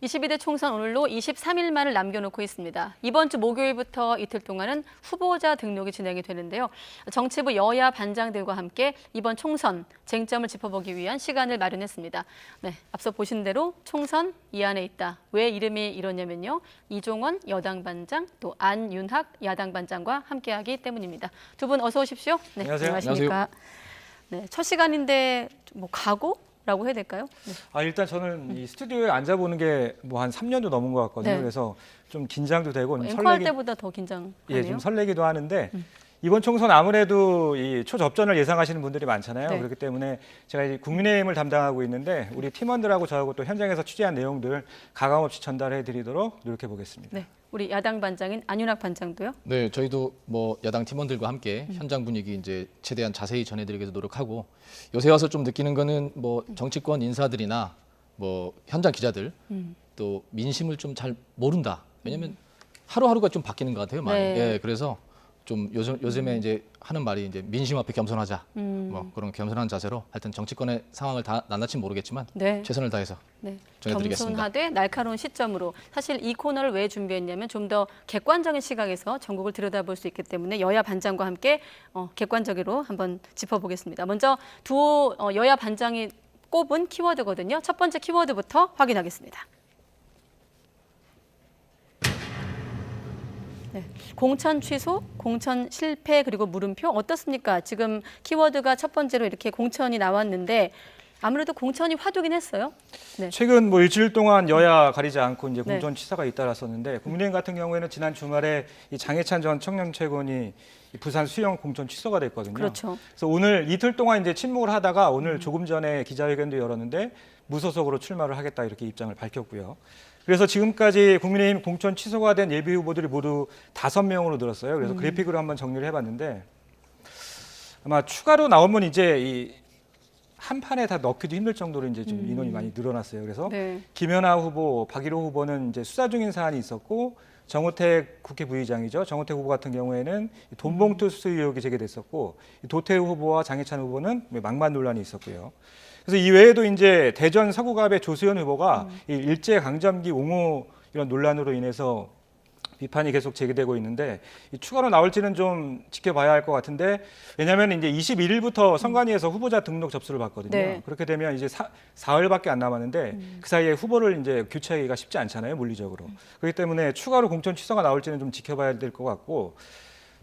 22대 총선 오늘로 23일만을 남겨놓고 있습니다. 이번 주 목요일부터 이틀 동안은 후보자 등록이 진행이 되는데요. 정치부 여야 반장들과 함께 이번 총선 쟁점을 짚어보기 위한 시간을 마련했습니다. 네, 앞서 보신 대로 총선 이 안에 있다. 왜 이름이 이러냐면요. 이종원 여당 반장 또 안윤학 야당 반장과 함께하기 때문입니다. 두 분 어서 오십시오. 네, 안녕하세요. 안녕하십니까. 네, 첫 시간인데 뭐 각오라고 해야 될까요? 네. 일단 저는 이 스튜디오에 앉아보는 게 뭐 한 3년도 넘은 것 같거든요. 네. 그래서 좀 긴장도 되고 앵커할 때보다 더 긴장하네요. 예, 좀 설레기도 하는데 이번 총선 아무래도 이 초접전을 예상하시는 분들이 많잖아요. 네. 그렇기 때문에 제가 이제 국민의힘을 담당하고 있는데 우리 팀원들하고 저하고 또 현장에서 취재한 내용들 가감없이 전달해드리도록 노력해 보겠습니다. 네, 우리 야당 반장인 안윤학 반장도요. 네, 저희도 뭐 야당 팀원들과 함께 현장 분위기 이제 최대한 자세히 전해드리기 위해서 노력하고 요새 와서 좀 느끼는 거는 뭐 정치권 인사들이나 뭐 현장 기자들 또 민심을 좀 잘 모른다. 왜냐하면 하루하루가 좀 바뀌는 것 같아요, 많이. 네. 예, 그래서 좀 요즘에 이제 하는 말이 이제 민심 앞에 겸손하자. 뭐 그런 겸손한 자세로 하여튼 정치권의 상황을 다 낱낱이 모르겠지만 네. 최선을 다해서 네. 전해드리겠습니다. 겸손하되 날카로운 시점으로 사실 이 코너를 왜 준비했냐면 좀 더 객관적인 시각에서 전국을 들여다볼 수 있기 때문에 여야 반장과 함께 객관적으로 한번 짚어보겠습니다. 먼저 두 여야 반장이 꼽은 키워드거든요. 첫 번째 키워드부터 확인하겠습니다. 네. 공천 취소, 공천 실패, 그리고 물음표 어떻습니까? 지금 키워드가 첫 번째로 이렇게 공천이 나왔는데 아무래도 공천이 화두긴 했어요. 네. 최근 뭐 일주일 동안 여야 가리지 않고 이제 네. 공천 취사가 잇따랐었는데 국민의힘 같은 경우에는 지난 주말에 이 장해찬 전 청년최고원이 부산 수영 공천 취소가 됐거든요. 그렇죠. 그래서 오늘 이틀 동안 이제 침묵을 하다가 오늘 조금 전에 기자회견도 열었는데 무소속으로 출마를 하겠다 이렇게 입장을 밝혔고요. 그래서 지금까지 국민의힘 공천 취소가 된 예비 후보들이 모두 5명으로 늘었어요. 그래서 그래픽으로 한번 정리를 해봤는데 아마 추가로 나오면 이제 이 한 판에 다 넣기도 힘들 정도로 이제 좀 인원이 많이 늘어났어요. 그래서 네. 김연아 후보, 박일호 후보는 이제 수사 중인 사안이 있었고 정우택 국회 부의장이죠. 정우택 후보 같은 경우에는 돈봉투 수수 의혹이 제기됐었고 도태우 후보와 장해찬 후보는 막말 논란이 있었고요. 그래서 이 외에도 이제 대전 서구갑의 조수현 후보가 이 일제 강점기 옹호 이런 논란으로 인해서 비판이 계속 제기되고 있는데 추가로 나올지는 좀 지켜봐야 할 것 같은데 왜냐하면 이제 21일부터 선관위에서 후보자 등록 접수를 받거든요. 네. 그렇게 되면 이제 사흘밖에 안 남았는데 그 사이에 후보를 이제 교체하기가 쉽지 않잖아요, 물리적으로. 그렇기 때문에 추가로 공천 취소가 나올지는 좀 지켜봐야 될 것 같고.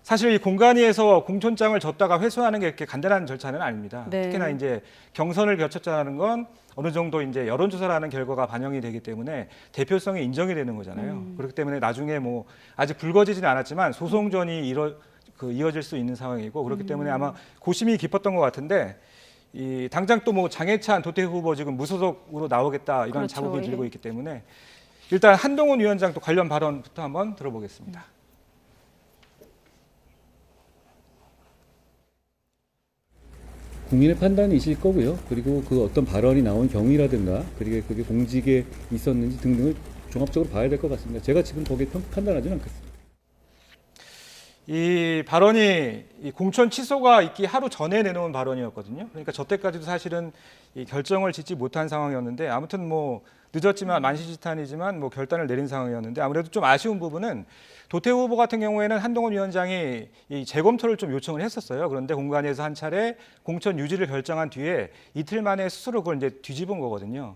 사실 이 공관위에서 공천장을 줬다가 회수하는 게 이렇게 간단한 절차는 아닙니다. 네. 특히나 이제 경선을 거쳤다는 건 어느 정도 이제 여론조사라는 결과가 반영이 되기 때문에 대표성이 인정이 되는 거잖아요. 그렇기 때문에 나중에 뭐 아직 불거지지는 않았지만 소송전이 이어질 수 있는 상황이고 그렇기 때문에 아마 고심이 깊었던 것 같은데 이 당장 또 뭐 장해찬 도태우 후보 지금 무소속으로 나오겠다 이런 그렇죠. 자국이 예. 들고 있기 때문에 일단 한동훈 위원장 또 관련 발언부터 한번 들어보겠습니다. 국민의 판단이 있을 거고요. 그리고 그 어떤 발언이 나온 경위라든가 그리고 그게 공직에 있었는지 등등을 종합적으로 봐야 될 것 같습니다. 제가 지금 거기에 판단하지는 않겠습니다. 이 발언이 이 공천 취소가 있기 하루 전에 내놓은 발언이었거든요. 그러니까 저 때까지도 사실은 이 결정을 짓지 못한 상황이었는데 아무튼 뭐 늦었지만 만시지탄이지만 뭐 결단을 내린 상황이었는데 아무래도 좀 아쉬운 부분은 도태우 후보 같은 경우에는 한동훈 위원장이 이 재검토를 좀 요청을 했었어요. 그런데 공관위에서 한 차례 공천 유지를 결정한 뒤에 이틀 만에 스스로 그걸 이제 뒤집은 거거든요.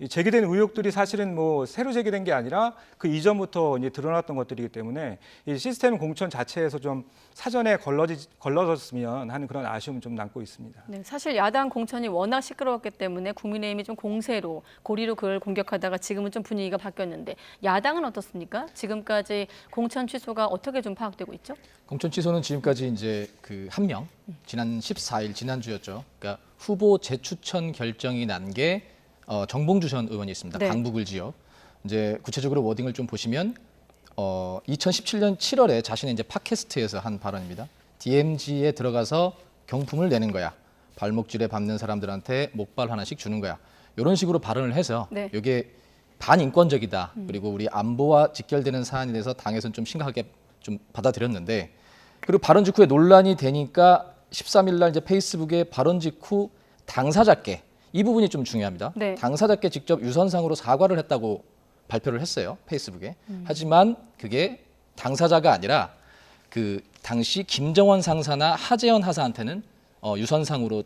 이 제기된 의혹들이 사실은 뭐 새로 제기된 게 아니라 그 이전부터 이제 드러났던 것들이기 때문에 이 시스템 공천 자체에서 좀 사전에 걸러졌으면 하는 그런 아쉬움은 좀 남고 있습니다. 네, 사실 야당 공천이 워낙 시끄러웠기 때문에 국민의힘이 좀 공세로 고리로 그걸 공격하다가 지금은 좀 분위기가 바뀌었는데 야당은 어떻습니까? 지금까지 공천 취소가 어떻게 좀 파악되고 있죠? 공천 취소는 지금까지 이제 그 한 명, 지난 14일 지난주였죠. 그러니까 후보 재추천 결정이 난 게 정봉주 전 의원이 있습니다. 네. 강북을 지역. 이제 구체적으로 워딩을 좀 보시면 2017년 7월에 자신의 이제 팟캐스트에서 한 발언입니다. DMZ에 들어가서 경품을 내는 거야. 발목질에 밟는 사람들한테 목발 하나씩 주는 거야. 이런 식으로 발언을 해서 네. 이게 반인권적이다. 그리고 우리 안보와 직결되는 사안에 대해서 당에서는 좀 심각하게 좀 받아들였는데 그리고 발언 직후에 논란이 되니까 13일 날 이제 페이스북에 발언 직후 당사자께 이 부분이 좀 중요합니다. 네. 당사자께 직접 유선상으로 사과를 했다고 발표를 했어요. 페이스북에. 하지만 그게 당사자가 아니라 그 당시 김정원 상사나 하재헌 하사한테는 유선상으로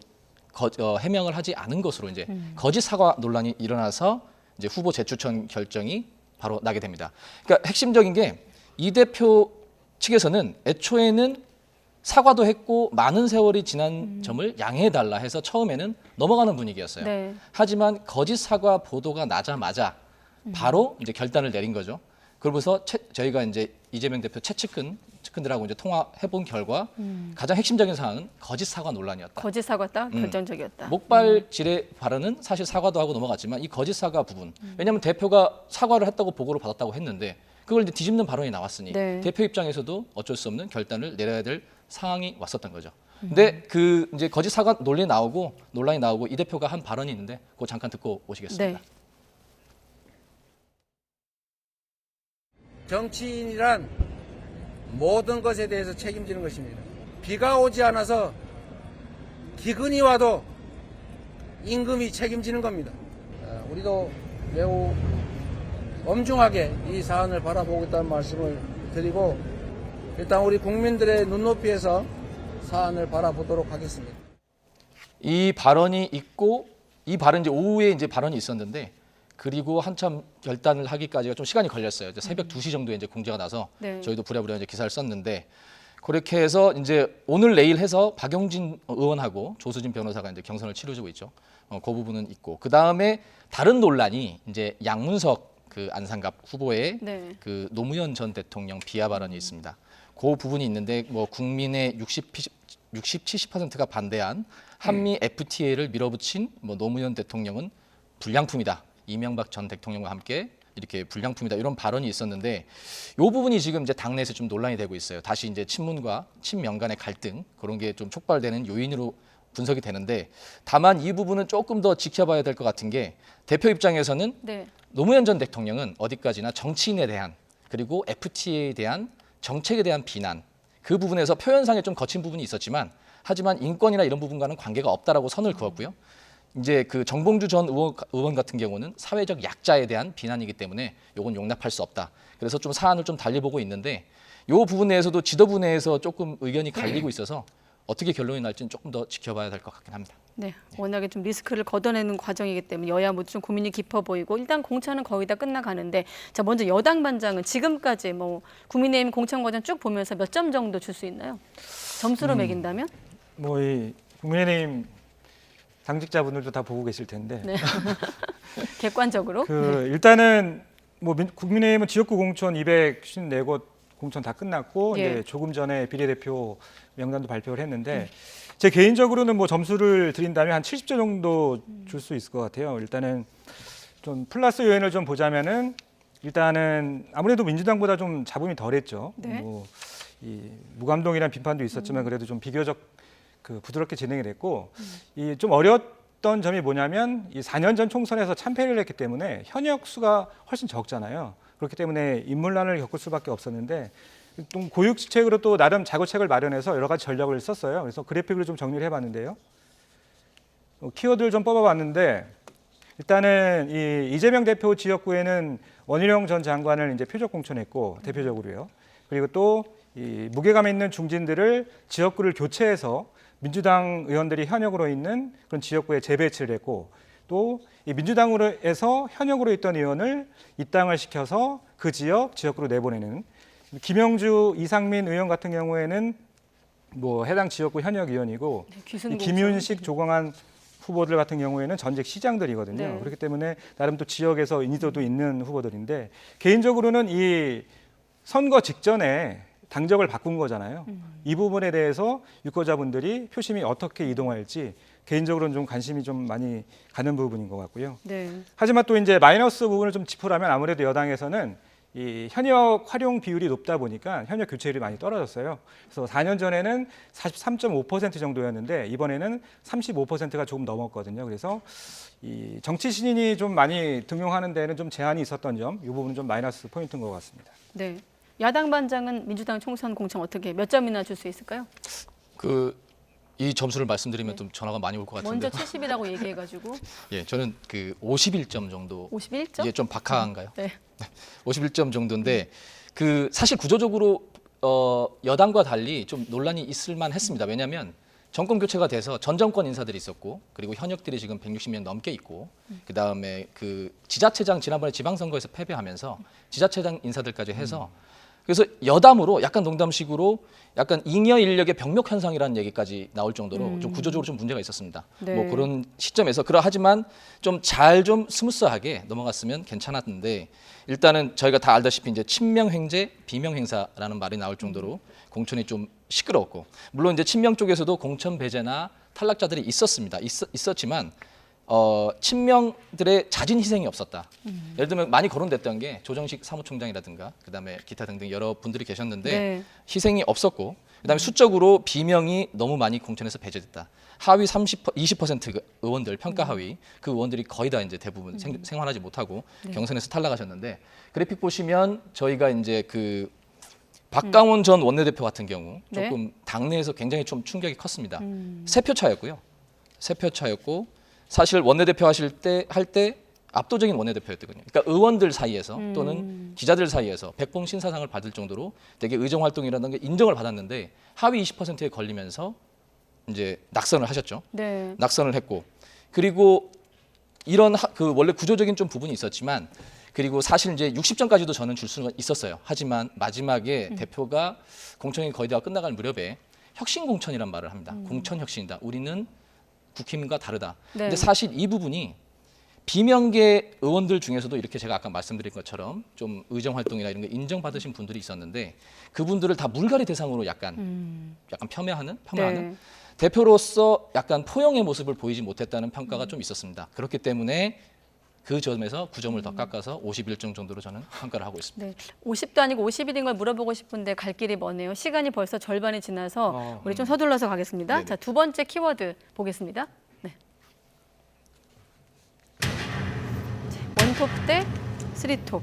해명을 하지 않은 것으로 이제 거짓 사과 논란이 일어나서 이제 후보 재추천 결정이 바로 나게 됩니다. 그러니까 핵심적인 게 이 대표 측에서는 애초에는 사과도 했고 많은 세월이 지난 점을 양해해달라 해서 처음에는 넘어가는 분위기였어요. 네. 하지만 거짓 사과 보도가 나자마자 바로 이제 결단을 내린 거죠. 그러면서 저희가 이제 이재명 대표 측근들하고 이제 통화해본 결과 가장 핵심적인 사항은 거짓 사과 논란이었다. 거짓 사과 딱 결정적이었다. 목발 지뢰 발언은 사실 사과도 하고 넘어갔지만 이 거짓 사과 부분, 왜냐하면 대표가 사과를 했다고 보고를 받았다고 했는데 그걸 이제 뒤집는 발언이 나왔으니 네. 대표 입장에서도 어쩔 수 없는 결단을 내려야 될 상황이 왔었던 거죠. 근데 그 이제 거짓 사과 논란이 나오고 이 대표가 한 발언이 있는데 그거 잠깐 듣고 오시겠습니다. 네. 정치인이란 모든 것에 대해서 책임지는 것입니다. 비가 오지 않아서 기근이 와도 임금이 책임지는 겁니다. 우리도 매우 엄중하게 이 사안을 바라보고 있다는 말씀을 드리고 일단 우리 국민들의 눈높이에서 사안을 바라보도록 하겠습니다. 이 발언이 있고 이 발언 이제 오후에 이제 발언이 있었는데 그리고 한참 결단을 하기까지가 좀 시간이 걸렸어요. 이제 새벽 2시 정도에 이제 공지가 나서 네. 저희도 부랴부랴 이제 기사를 썼는데 그렇게 해서 이제 오늘 내일 해서 박용진 의원하고 조수진 변호사가 이제 경선을 치러주고 있죠. 그 부분은 있고 그 다음에 다른 논란이 이제 양문석 그 안상갑 후보의 네. 그 노무현 전 대통령 비하 발언이 있습니다. 그 부분이 있는데 뭐 국민의 70-70%가 반대한 한미 FTA를 밀어붙인 뭐 노무현 대통령은 불량품이다. 이명박 전 대통령과 함께 이렇게 불량품이다 이런 발언이 있었는데 이 부분이 지금 이제 당내에서 좀 논란이 되고 있어요. 다시 이제 친문과 친명 간의 갈등 그런 게 좀 촉발되는 요인으로 분석이 되는데 다만 이 부분은 조금 더 지켜봐야 될 것 같은 게 대표 입장에서는 네. 노무현 전 대통령은 어디까지나 정치인에 대한 그리고 FTA에 대한 정책에 대한 비난 그 부분에서 표현상에 좀 거친 부분이 있었지만 하지만 인권이나 이런 부분과는 관계가 없다라고 선을 그었고요. 이제 그 정봉주 전 의원 같은 경우는 사회적 약자에 대한 비난이기 때문에 이건 용납할 수 없다. 그래서 좀 사안을 좀 달리 보고 있는데 이 부분 내에서도 지도부 내에서 조금 의견이 갈리고 있어서 어떻게 결론이 날지는 조금 더 지켜봐야 될 것 같긴 합니다. 네, 워낙에 좀 리스크를 걷어내는 과정이기 때문에 여야 모두 좀 고민이 깊어 보이고 일단 공천은 거의 다 끝나가는데 자 먼저 여당 반장은 지금까지 뭐 국민의힘 공천 과정 쭉 보면서 몇 점 정도 줄 수 있나요? 점수로 매긴다면? 뭐 이 국민의힘 당직자분들도 다 보고 계실 텐데 네. 객관적으로. 그 일단은 뭐 국민의힘은 지역구 공천 254곳 공천 다 끝났고 예. 이제 조금 전에 비례대표 명단도 발표를 했는데 제 개인적으로는 뭐 점수를 드린다면 한 70점 정도 줄 수 있을 것 같아요. 일단은 좀 플러스 요인을 좀 보자면은 일단은 아무래도 민주당보다 좀 잡음이 덜했죠. 네. 뭐 이 무감동이라는 비판도 있었지만 그래도 좀 비교적 그 부드럽게 진행이 됐고 이 좀 어려웠던 점이 뭐냐면 이 4년 전 총선에서 참패를 했기 때문에 현역 수가 훨씬 적잖아요. 그렇기 때문에 인물난을 겪을 수밖에 없었는데 또 고육지책으로 또 나름 자구책을 마련해서 여러 가지 전략을 썼어요. 그래서 그래픽을 좀 정리를 해봤는데요. 키워드를 좀 뽑아봤는데 일단은 이 이재명 대표 지역구에는 원희룡 전 장관을 이제 표적 공천했고 대표적으로요. 그리고 또 이 무게감 있는 중진들을 지역구를 교체해서 민주당 의원들이 현역으로 있는 그런 지역구에 재배치를 했고 또 이 민주당으로에서 현역으로 있던 의원을 입당을 시켜서 그 지역구로 내보내는 김영주, 이상민 의원 같은 경우에는 뭐 해당 지역구 현역 의원이고 네, 귀순 김윤식, 조광한 후보들 같은 경우에는 전직 시장들이거든요. 네. 그렇기 때문에 나름 또 지역에서 인지도도 있는 후보들인데 개인적으로는 이 선거 직전에 당적을 바꾼 거잖아요. 이 부분에 대해서 유권자분들이 표심이 어떻게 이동할지 개인적으로는 좀 관심이 좀 많이 가는 부분인 것 같고요. 네. 하지만 또 이제 마이너스 부분을 좀 짚으라면 아무래도 여당에서는 이 현역 활용 비율이 높다 보니까 현역 교체율이 많이 떨어졌어요. 그래서 4년 전에는 43.5% 정도였는데 이번에는 35%가 조금 넘었거든요. 그래서 이 정치 신인이 좀 많이 등용하는 데는 좀 제한이 있었던 점, 이 부분은 좀 마이너스 포인트인 것 같습니다. 네. 야당 반장은 민주당 총선 공천 어떻게 몇 점이나 줄 수 있을까요? 이 점수를 말씀드리면 좀 전화가 많이 올 것 같은데. 먼저 70이라고 얘기해가지고 예, 저는 그 51점 정도. 51점? 이게 좀 박하한가요? 네. 51점 정도인데 그 사실 구조적으로 여당과 달리 좀 논란이 있을 만했습니다. 왜냐하면 정권 교체가 돼서 전 정권 인사들이 있었고 그리고 현역들이 지금 160명 넘게 있고 그다음에 그 지자체장 지난번에 지방선거에서 패배하면서 지자체장 인사들까지 해서 그래서 여담으로 약간 농담식으로 약간 잉여 인력의 병목 현상이라는 얘기까지 나올 정도로 좀 구조적으로 좀 문제가 있었습니다. 네. 뭐 그런 시점에서 그러하지만 좀 잘 좀 스무스하게 넘어갔으면 괜찮았는데 일단은 저희가 다 알다시피 이제 친명 횡재, 비명 행사라는 말이 나올 정도로 공천이 좀 시끄러웠고 물론 이제 친명 쪽에서도 공천 배제나 탈락자들이 있었습니다. 있었지만 친명들의 자진 희생이 없었다. 예를 들면 많이 거론됐던 게 조정식 사무총장이라든가 그다음에 기타 등등 여러 분들이 계셨는데 네. 희생이 없었고 그다음에 수적으로 비명이 너무 많이 공천에서 배제됐다. 하위 20% 의원들 평가 하위 그 의원들이 거의 다 이제 대부분 생활하지 못하고 경선에서 탈락하셨는데 그래픽 보시면 저희가 이제 그 박강원 전 원내대표 같은 경우 네. 조금 당내에서 굉장히 좀 충격이 컸습니다. 3표 차였고요. 3표 차였고 사실 원내대표 할 때 압도적인 원내대표였거든요. 그러니까 의원들 사이에서 또는 기자들 사이에서 백봉 신사상을 받을 정도로 되게 의정 활동이라는 게 인정을 받았는데 하위 20%에 걸리면서 이제 낙선을 하셨죠. 네. 낙선을 했고 그리고 이런 그 원래 구조적인 좀 부분이 있었지만 그리고 사실 이제 60점까지도 저는 줄 수가 있었어요. 하지만 마지막에 대표가 공천이 거의 다 끝나갈 무렵에 혁신 공천이란 말을 합니다. 공천 혁신이다. 우리는 국힘과 다르다. 네. 근데 사실 이 부분이 비명계 의원들 중에서도 이렇게 제가 아까 말씀드린 것처럼 좀 의정 활동이나 이런 거 인정받으신 분들이 있었는데 그분들을 다 물갈이 대상으로 약간 폄하하는 네. 대표로서 약간 포용의 모습을 보이지 못했다는 평가가 좀 있었습니다. 그렇기 때문에 그 점에서 9점을 더 깎아서 51점 정도로 저는 평가를 하고 있습니다. 네, 50도 아니고 50일인 걸 물어보고 싶은데 갈 길이 머네요. 시간이 벌써 절반이 지나서 우리 좀 서둘러서 가겠습니다. 네네. 자, 두 번째 키워드 보겠습니다. 네. 자, 원톱 대 쓰리톱.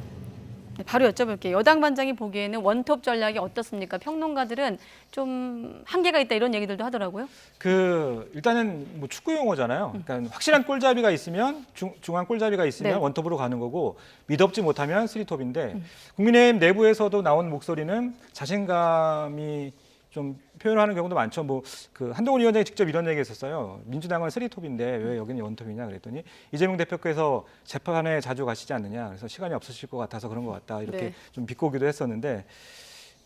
네, 바로 여쭤볼게요. 여당 반장이 보기에는 원톱 전략이 어떻습니까? 평론가들은 좀 한계가 있다 이런 얘기들도 하더라고요. 그 일단은 뭐 축구 용어잖아요. 그러니까 확실한 골잡이가 있으면 중앙 골잡이가 있으면 네. 원톱으로 가는 거고 미덥지 못하면 쓰리톱인데 국민의힘 내부에서도 나온 목소리는 자신감이 좀 표현하는 경우도 많죠. 뭐 그 한동훈 위원장이 직접 이런 얘기했었어요. 민주당은 쓰리톱인데 왜 여기는 원톱이냐 그랬더니 이재명 대표께서 재판에 자주 가시지 않느냐. 그래서 시간이 없으실 것 같아서 그런 것 같다. 이렇게 네. 좀 비꼬기도 했었는데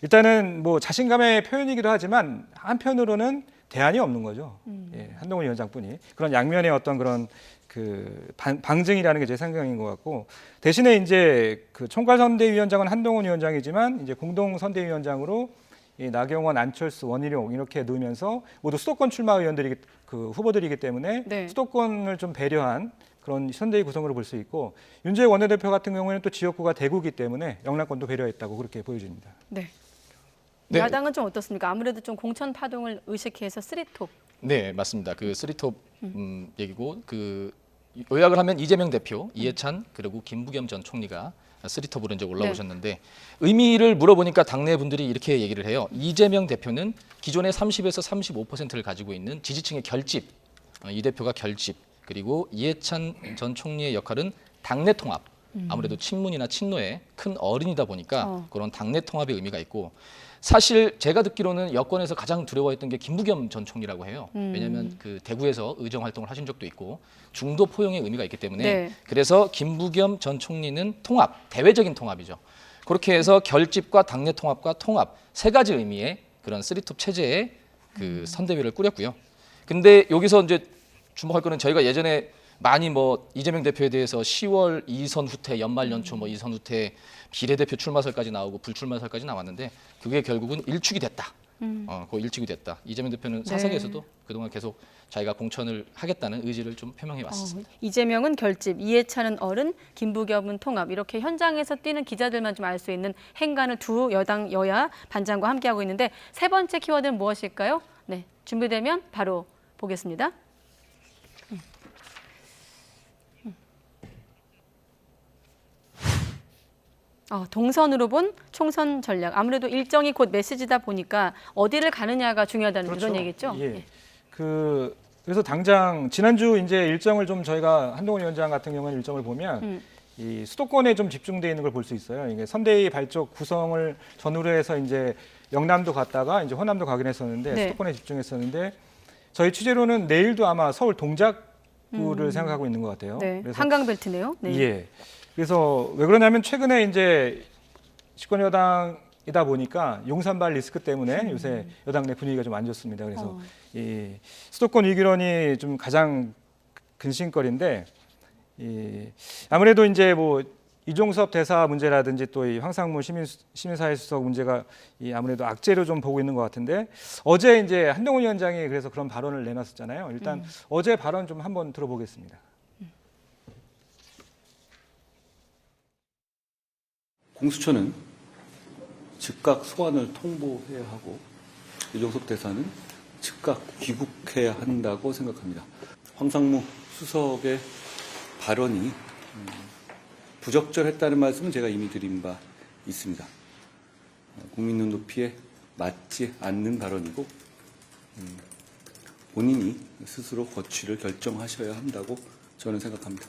일단은 뭐 자신감의 표현이기도 하지만 한편으로는 대안이 없는 거죠. 예, 한동훈 위원장뿐이 그런 양면의 어떤 그런 그 방증이라는 게 제 생각인 것 같고 대신에 이제 그 총괄선대위원장은 한동훈 위원장이지만 이제 공동선대위원장으로 이 나경원, 안철수, 원희룡 이렇게 넣으면서 모두 수도권 출마 의원들이 그 후보들이기 때문에 네. 수도권을 좀 배려한 그런 선대위 구성으로 볼 수 있고 윤재욱 원내대표 같은 경우에는 또 지역구가 대구기 때문에 영남권도 배려했다고 그렇게 보여집니다. 네. 네. 야당은 좀 어떻습니까? 아무래도 좀 공천 파동을 의식해서 쓰리톱. 네, 맞습니다. 그 쓰리톱 얘기고 그 요약을 하면 이재명 대표, 이해찬 그리고 김부겸 전 총리가 쓰리톱으로 이제 올라오셨는데 의미를 물어보니까 당내 분들이 이렇게 얘기를 해요. 이재명 대표는 기존의 30에서 35%를 가지고 있는 지지층의 결집, 이 대표가 결집 그리고 이해찬 전 총리의 역할은 당내 통합. 아무래도 친문이나 친노의 큰 어른이다 보니까 그런 당내 통합의 의미가 있고 사실 제가 듣기로는 여권에서 가장 두려워했던 게 김부겸 전 총리라고 해요. 왜냐하면 그 대구에서 의정 활동을 하신 적도 있고 중도 포용의 의미가 있기 때문에 네. 그래서 김부겸 전 총리는 통합, 대외적인 통합이죠. 그렇게 해서 결집과 당내 통합과 통합 세 가지 의미의 그런 쓰리톱 체제의 그 선대위를 꾸렸고요. 근데 여기서 이제 주목할 거는 저희가 예전에 많이 뭐 이재명 대표에 대해서 10월 2선 후퇴, 연말 연초 뭐 2선 후퇴 비례대표 출마설까지 나오고 불출마설까지 나왔는데 그게 결국은 일축이 됐다. 그 일축이 됐다. 이재명 대표는 사석에서도 그동안 계속 자기가 공천을 하겠다는 의지를 좀 표명해 왔습니다. 이재명은 결집, 이해찬은 어른, 김부겸은 통합. 이렇게 현장에서 뛰는 기자들만 좀 알 수 있는 행간을 두 여당 여야 반장과 함께하고 있는데 세 번째 키워드는 무엇일까요? 네, 준비되면 바로 보겠습니다. 동선으로 본 총선 전략. 아무래도 일정이 곧 메시지다 보니까 어디를 가느냐가 중요하다는 그렇죠. 이런 얘기죠. 예. 그래서 당장 지난주 이제 일정을 좀 저희가 한동훈 위원장 같은 경우는 일정을 보면 이 수도권에 좀 집중돼 있는 걸 볼 수 있어요. 이게 선대위 발족 구성을 전후로 해서 이제 영남도 갔다가 이제 호남도 가긴 했었는데 네. 수도권에 집중했었는데 저희 취재로는 내일도 아마 서울 동작구를 생각하고 있는 것 같아요. 네. 그래서 한강벨트네요. 네. 예. 그래서 왜 그러냐면 최근에 이제 집권 여당이다 보니까 용산발 리스크 때문에 요새 여당 내 분위기가 좀 안 좋습니다. 그래서 이 수도권 위기론이 좀 가장 근심거리인데 아무래도 이제 뭐 이종섭 대사 문제라든지 또 이 황상무 시민사회 수석 문제가 아무래도 악재로 좀 보고 있는 것 같은데 어제 이제 한동훈 위원장이 그래서 그런 발언을 내놨었잖아요. 일단 어제 발언 좀 한번 들어보겠습니다. 공수처는 즉각 소환을 통보해야 하고 이종섭 대사는 즉각 귀국해야 한다고 생각합니다. 황상무 수석의 발언이 부적절했다는 말씀은 제가 이미 드린 바 있습니다. 국민 눈높이에 맞지 않는 발언이고 본인이 스스로 거취를 결정하셔야 한다고 저는 생각합니다.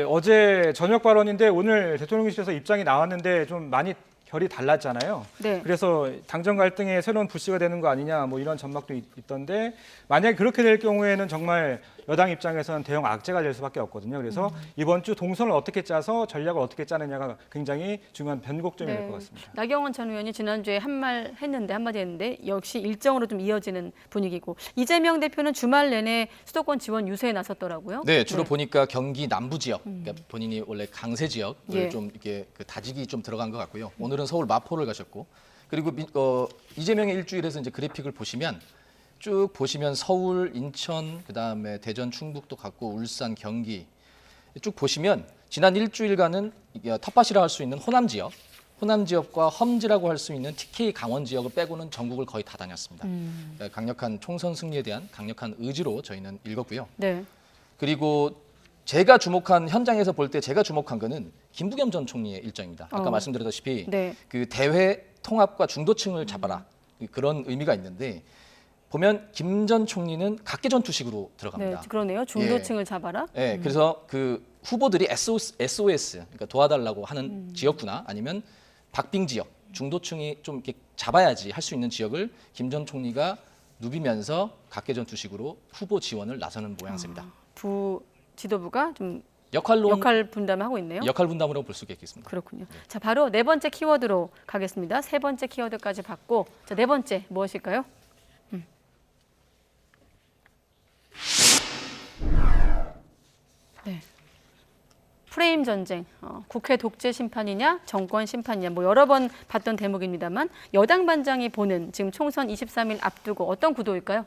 어제 저녁 발언인데 오늘 대통령실에서 입장이 나왔는데 좀 많이 결이 달랐잖아요. 네. 그래서 당정 갈등에 새로운 불씨가 되는 거 아니냐 뭐 이런 전망도 있던데 만약에 그렇게 될 경우에는 정말 여당 입장에서는 대형 악재가 될 수밖에 없거든요. 그래서 이번 주 동선을 어떻게 짜서 전략을 어떻게 짜느냐가 굉장히 중요한 변곡점이 될 것 같습니다. 나경원 전 의원이 지난주에 한마디 했는데 역시 일정으로 좀 이어지는 분위기고 이재명 대표는 주말 내내 수도권 지원 유세에 나섰더라고요. 네, 주로 보니까 경기 남부 지역, 그러니까 본인이 원래 강세 지역을 예. 좀 이렇게 그 다직이 좀 들어간 것 같고요. 오늘은 서울 마포를 가셨고, 그리고 이재명의 일주일에서 이제 그래픽을 보시면 쭉 보시면 서울, 인천, 그다음에 대전, 충북도 갔고 울산, 경기 쭉 보시면 지난 일주일간은 텃밭이라 할 수 있는 호남 지역과 험지라고 할 수 있는 TK 강원 지역을 빼고는 전국을 거의 다 다녔습니다. 강력한 총선 승리에 대한 강력한 의지로 저희는 읽었고요. 네. 그리고 제가 주목한 현장에서 볼 때 제가 주목한 거는 김부겸 전 총리의 일정입니다. 아까 말씀드렸다시피 네. 그 대외 통합과 중도층을 잡아라 그런 의미가 있는데 보면 김 전 총리는 각계 전투식으로 네, 들어갑니다. 그러네요. 중도층을 잡아라. 네, 그래서 그 후보들이 SOS 그러니까 도와달라고 하는 지역구나 아니면 박빙 지역 중도층이 좀 이렇게 잡아야지 할 수 있는 지역을 김 전 총리가 누비면서 각계 전투식으로 후보 지원을 나서는 모양새입니다. 부 지도부가 좀 역할 분담을 하고 있네요. 역할 분담으로 볼 수가 있겠습니다. 그렇군요. 자, 바로 네 번째 키워드로 가겠습니다. 세 번째 키워드까지 받고 자, 네 번째 무엇일까요? 네. 프레임 전쟁, 국회 독재 심판이냐, 정권 심판이냐, 뭐 여러 번 봤던 대목입니다만 여당 반장이 보는 지금 총선 23일 앞두고 어떤 구도일까요?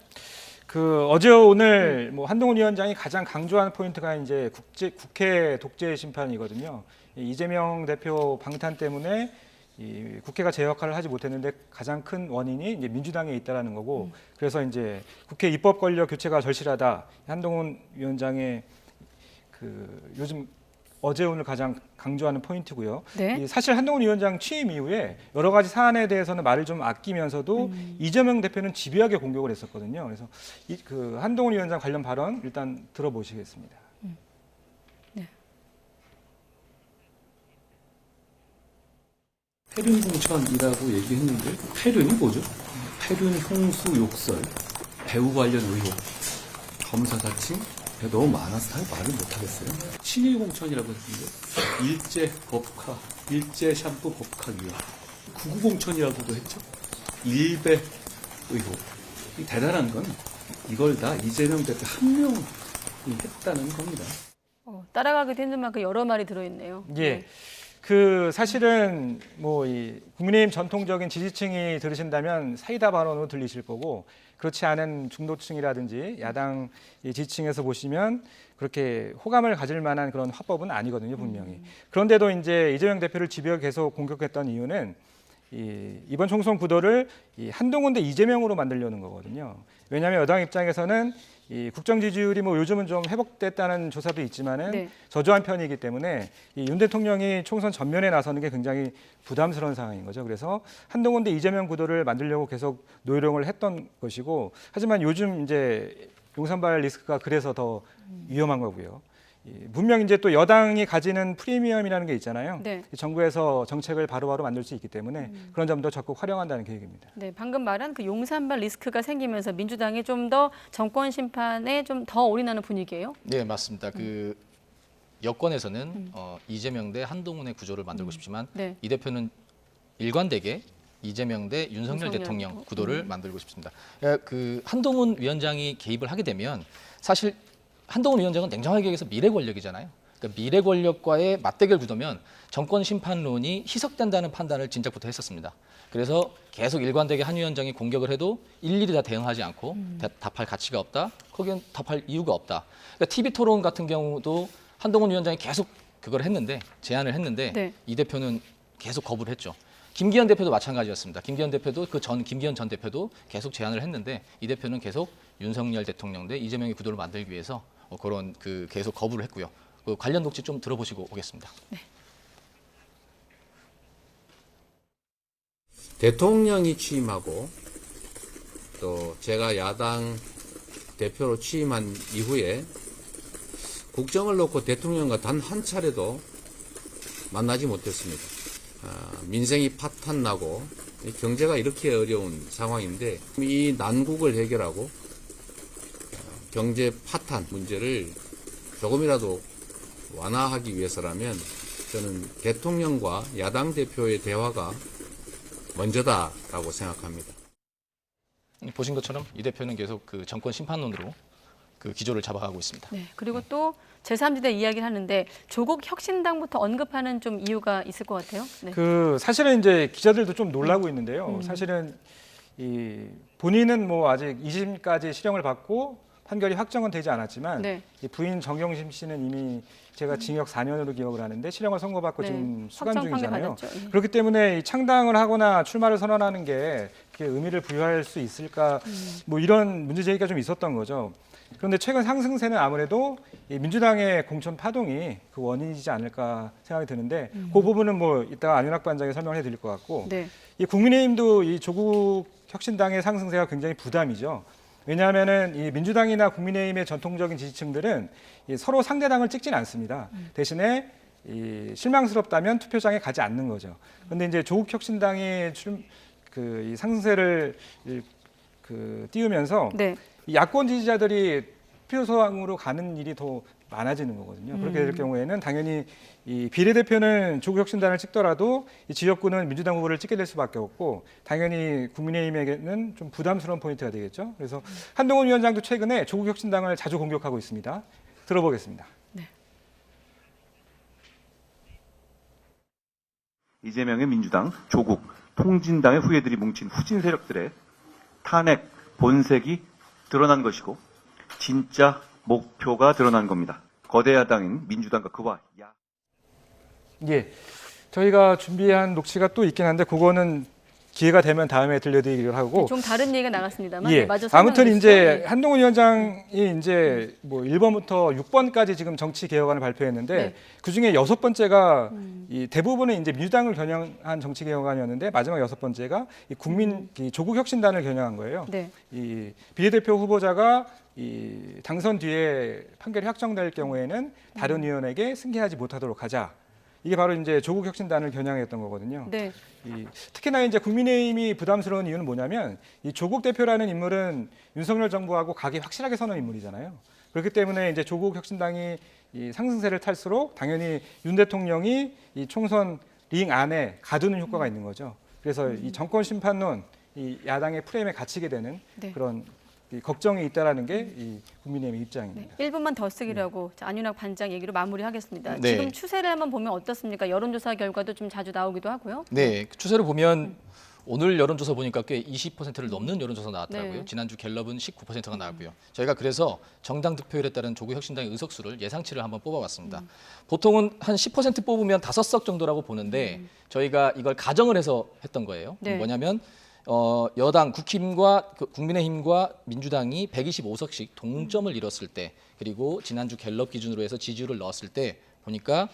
어제 오늘 뭐 한동훈 위원장이 가장 강조하는 포인트가 이제 국회 독재 심판이거든요. 이재명 대표 방탄 때문에 이 국회가 제 역할을 하지 못했는데 가장 큰 원인이 이제 민주당에 있다라는 거고, 그래서 이제 국회 입법 권력 교체가 절실하다. 한동훈 위원장의 요즘 어제 오늘 가장 강조하는 포인트고요. 네. 사실 한동훈 위원장 취임 이후에 여러 가지 사안에 대해서는 말을 좀 아끼면서도 이재명 대표는 집요하게 공격을 했었거든요. 그래서 한동훈 위원장 관련 발언 일단 들어보시겠습니다. 네. 패륜 공천이라고 얘기했는데 패륜이 뭐죠? 패륜, 형수, 욕설, 배우 관련 의혹, 검사 사칭 너무 많아서 말을 못하겠어요. 친일 공천이라고 했는데 일제 법화, 일제 샴푸 법화 위원, 구구 공천이라고도 했죠. 일배 의혹. 대단한 건 이걸 다 이재명 대표 한 명이 했다는 겁니다. 따라가기도 힘든 만큼 여러 말이 들어있네요. 예. 사실은 뭐 이 국민의힘 전통적인 지지층이 들으신다면 사이다 발언으로 들리실 거고, 그렇지 않은 중도층이라든지 야당 지지층에서 보시면 그렇게 호감을 가질 만한 그런 화법은 아니거든요, 분명히. 그런데도 이제 이재명 대표를 집요하게 계속 공격했던 이유는 이번 총선 구도를 한동훈 대 이재명으로 만들려는 거거든요. 왜냐하면 여당 입장에서는 국정 지지율이 뭐 요즘은 좀 회복됐다는 조사도 있지만은 네. 저조한 편이기 때문에 윤 대통령이 총선 전면에 나서는 게 굉장히 부담스러운 상황인 거죠. 그래서 한동훈 대 이재명 구도를 만들려고 계속 노력을 했던 것이고, 하지만 요즘 이제 용산발 리스크가 그래서 더 위험한 거고요. 분명 이제 또 여당이 가지는 프리미엄이라는 게 있잖아요. 네. 정부에서 정책을 바로바로 만들 수 있기 때문에 그런 점도 적극 활용한다는 계획입니다. 네, 방금 말한 그 용산발 리스크가 생기면서 민주당이 좀 더 정권 심판에 좀 더 올인하는 분위기예요. 네, 맞습니다. 그 여권에서는 이재명 대 한동훈의 구조를 만들고 싶지만 네. 이 대표는 일관되게 이재명 대 윤석열 윤석열. 대통령 구도를 만들고 싶습니다. 그 한동훈 위원장이 개입을 하게 되면 사실 한동훈 위원장은 냉정하게 얘기해서 미래 권력이잖아요. 그러니까 미래 권력과의 맞대결 구도면 정권 심판론이 희석된다는 판단을 진작부터 했었습니다. 그래서 계속 일관되게 한 위원장이 공격을 해도 일일이 다 대응하지 않고 답할 가치가 없다. 거기엔 답할 이유가 없다. 그러니까 TV 토론 같은 경우도 한동훈 위원장이 계속 그걸 했는데 제안을 했는데 네. 이 대표는 계속 거부를 했죠. 김기현 대표도 마찬가지였습니다. 김기현 대표도 김기현 전 대표도 계속 제안을 했는데 이 대표는 계속 윤석열 대통령 대 이재명의 구도를 만들기 위해서 그런 그 계속 거부를 했고요. 그 관련 녹취 좀 들어보시고 오겠습니다. 대통령이 취임하고 또 제가 야당 대표로 취임한 이후에 국정을 놓고 대통령과 단 한 차례도 만나지 못했습니다. 민생이 파탄나고 경제가 이렇게 어려운 상황인데 이 난국을 해결하고 경제 파탄 문제를 조금이라도 완화하기 위해서라면 저는 대통령과 야당 대표의 대화가 먼저다라고 생각합니다. 보신 것처럼 이 대표는 계속 그 정권 심판론으로 그 기조를 잡아가고 있습니다. 네, 그리고 또 제3지대 이야기를 하는데 조국 혁신당부터 언급하는 좀 이유가 있을 것 같아요. 네. 그 사실은 이제 기자들도 좀 놀라고 있는데요. 사실은 이 본인은 뭐 아직 2심까지 실형을 받고 판결이 확정은 되지 않았지만 네. 이 부인 정경심 씨는 이미 제가 징역 4년으로 기억을 하는데 실형을 선고받고 네, 지금 수감 확정 판결 중이잖아요. 받았죠. 예. 그렇기 때문에 이 창당을 하거나 출마를 선언하는 게 그게 의미를 부여할 수 있을까 뭐 이런 문제 제기가 좀 있었던 거죠. 그런데 최근 상승세는 아무래도 이 민주당의 공천 파동이 그 원인이지 않을까 생각이 드는데 그 부분은 뭐 이따가 안윤학 반장이 설명을 해드릴 것 같고 네. 이 국민의힘도 이 조국 혁신당의 상승세가 굉장히 부담이죠. 왜냐하면은 이 민주당이나 국민의힘의 전통적인 지지층들은 이 서로 상대당을 찍지는 않습니다. 대신에 이 실망스럽다면 투표장에 가지 않는 거죠. 그런데 이제 조국 혁신당이 이 상승세를 띄우면서 네. 이 야권 지지자들이 투표소항으로 가는 일이 더 많아지는 거거든요. 그렇게 될 경우에는 당연히 이 비례대표는 조국 혁신당을 찍더라도 이 지역구는 민주당 후보를 찍게 될 수밖에 없고 당연히 국민의힘에게는 좀 부담스러운 포인트가 되겠죠. 그래서 한동훈 위원장도 최근에 조국 혁신당을 자주 공격하고 있습니다. 들어보겠습니다. 이재명의 민주당, 조국, 통진당의 후예들이 뭉친 후진 세력들의 탄핵 본색이 드러난 것이고 진짜 목표가 드러난 겁니다. 거대 야당인 민주당과 그와 예, 저희가 준비한 녹취가 또 있긴 한데 그거는 기회가 되면 다음에 들려드리기로 하고. 좀 다른 얘기가 나갔습니다만 예. 마저 아무튼 설명해 이제 주시죠. 한동훈 위원장이 이제 뭐 1번부터 6번까지 지금 정치 개혁안을 발표했는데 네. 그 중에 6번째가 이 대부분은 이제 민주당을 겨냥한 정치 개혁안이었는데 마지막 6번째가 이 이 조국 혁신단을 겨냥한 거예요. 네. 이 비례대표 후보자가 이 당선 뒤에 판결이 확정될 경우에는 다른 의원에게 승계하지 못하도록 하자. 이게 바로 이제 조국 혁신단을 겨냥했던 거거든요. 네. 특히나 이제 국민의힘이 부담스러운 이유는 뭐냐면 이 조국 대표라는 인물은 윤석열 정부하고 각이 확실하게 서는 인물이잖아요. 그렇기 때문에 이제 조국 혁신당이 이 상승세를 탈수록 당연히 윤 대통령이 이 총선 링 안에 가두는 효과가 있는 거죠. 그래서 이 정권 심판론, 이 야당의 프레임에 갇히게 되는 네. 그런 이 걱정이 있다라는 게 이 국민의힘의 입장입니다. 1분만 더 쓰기라고 자, 안윤학 반장 얘기로 마무리하겠습니다. 네. 지금 추세를 한번 보면 어떻습니까? 여론조사 결과도 좀 자주 나오기도 하고요. 네, 그 추세를 보면 오늘 여론조사 보니까 꽤 20%를 넘는 여론조사 나왔더라고요. 네. 지난주 갤럽은 19%가 나왔고요. 저희가 그래서 정당 득표율에 따른 조국 혁신당의 의석수를 예상치를 한번 뽑아봤습니다. 보통은 한 10% 뽑으면 5석 정도라고 보는데 저희가 이걸 가정을 해서 했던 거예요. 네. 뭐냐면 여당 국힘과 국민의힘과 민주당이 125석씩 동점을 이뤘을 때 그리고 지난주 갤럽 기준으로 해서 지지율을 넣었을 때 보니까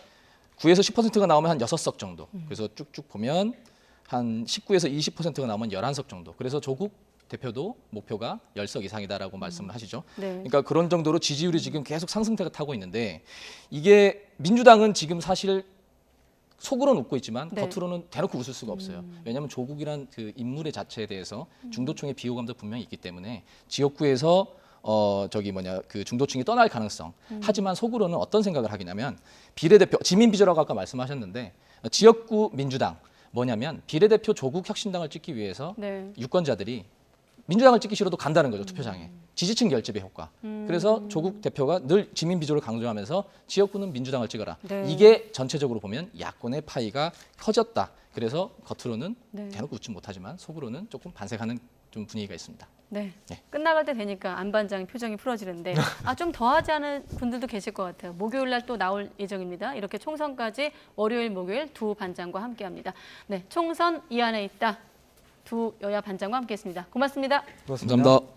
9에서 10%가 나오면 한 6석 정도. 그래서 쭉쭉 보면 한 19에서 20%가 나오면 11석 정도. 그래서 조국 대표도 목표가 10석 이상이다라고 말씀을 하시죠. 네. 그러니까 그런 정도로 지지율이 지금 계속 상승세가 타고 있는데 이게 민주당은 지금 사실 속으로는 웃고 있지만 네. 겉으로는 대놓고 웃을 수가 없어요. 왜냐하면 조국이란 그 인물의 자체에 대해서 중도층의 비호감도 분명히 있기 때문에 지역구에서 그 중도층이 떠날 가능성. 하지만 속으로는 어떤 생각을 하겠냐면 비례대표 지민 비조라고 아까 말씀하셨는데 지역구 민주당 뭐냐면 비례대표 조국 혁신당을 찍기 위해서 네. 유권자들이 민주당을 찍기 싫어도 간다는 거죠, 투표장에. 지지층 결집의 효과. 그래서 조국 대표가 늘 지민 비조를 강조하면서 지역구는 민주당을 찍어라. 네. 이게 전체적으로 보면 야권의 파이가 커졌다. 그래서 겉으로는 네. 대놓고 웃지 못하지만 속으로는 조금 반색하는 좀 분위기가 있습니다. 네. 네. 끝나갈 때 되니까 안 반장 표정이 풀어지는데 좀 더 하지 않은 분들도 계실 것 같아요. 목요일 날 또 나올 예정입니다. 이렇게 총선까지 월요일, 목요일 두 반장과 함께합니다. 네, 총선 이 안에 있다. 두 여야 반장과 함께했습니다. 고맙습니다. 그렇습니다. 감사합니다.